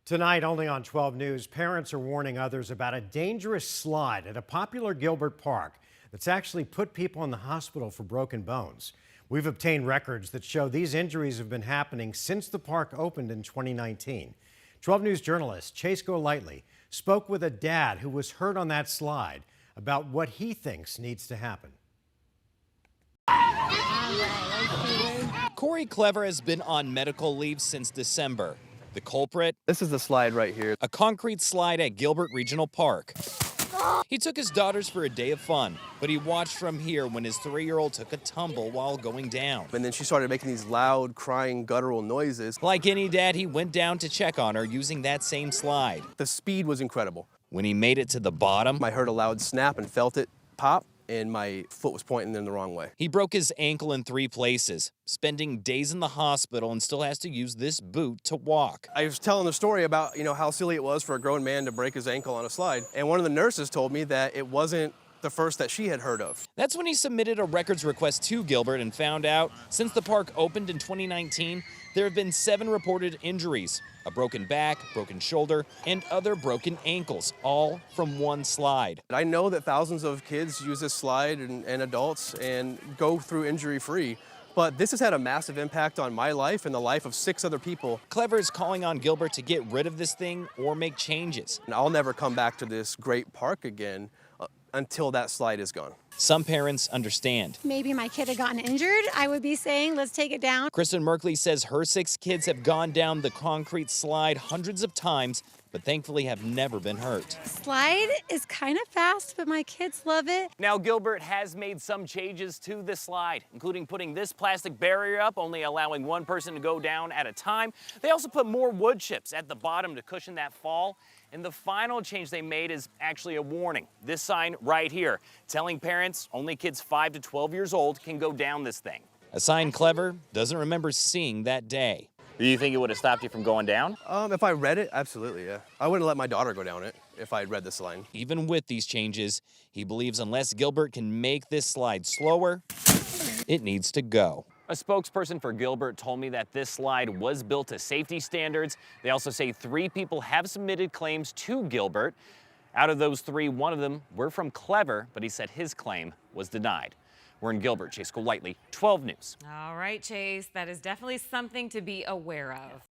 Tonight, only on 12 News, parents are warning others about a dangerous slide at a popular Gilbert park that's actually put people in the hospital for broken bones. We've obtained records that show these injuries have been happening since the park opened in 2019. 12 News journalist Chase Golightly spoke with a dad who was hurt on that slide about what he thinks needs to happen. Corey Clever has been on medical leave since December. The culprit? This is the slide right here. A concrete slide at Gilbert Regional Park. He took his daughters for a day of fun, but he watched from here when his 3-year-old took a tumble while going down. And then she started making these loud, crying, guttural noises. Like any dad, he went down to check on her using that same slide. The speed was incredible. When he made it to the bottom, I heard a loud snap and felt it pop, and my foot was pointing in the wrong way. he broke his ankle in 3 places, spending days in the hospital, and still has to use this boot to walk. I was telling the story about, how silly it was for a grown man to break his ankle on a slide. And one of the nurses told me that it wasn't the first that she had heard of. That's when he submitted a records request to Gilbert and found out since the park opened in 2019, there have been 7 reported injuries, a broken back, broken shoulder, and other broken ankles, all from one slide. I know that thousands of kids use this slide and adults and go through injury-free, but this has had a massive impact on my life and the life of 6 other people. Clever is calling on Gilbert to get rid of this thing or make changes. And I'll never come back to this great park again until that slide is gone. Some parents understand. Maybe my kid had gotten injured, I would be saying, let's take it down. Kristen Merkley says her 6 kids have gone down the concrete slide hundreds of times, but thankfully have never been hurt. Slide is kind of fast, but my kids love it. Now, Gilbert has made some changes to the slide, including putting this plastic barrier up, only allowing one person to go down at a time. They also put more wood chips at the bottom to cushion that fall. And the final change they made is actually a warning. This sign right here, telling parents only kids 5 to 12 years old can go down this thing. A sign Clever doesn't remember seeing that day. Do you think it would have stopped you from going down? If I read it, absolutely, yeah. I wouldn't let my daughter go down it if I had read this line. Even with these changes, he believes unless Gilbert can make this slide slower, it needs to go. A spokesperson for Gilbert told me that this slide was built to safety standards. They also say 3 people have submitted claims to Gilbert. Out of those 3, one of them were from Clever, but he said his claim was denied. We're in Gilbert. Chase Golightly, 12 News. All right, Chase, that is definitely something to be aware of.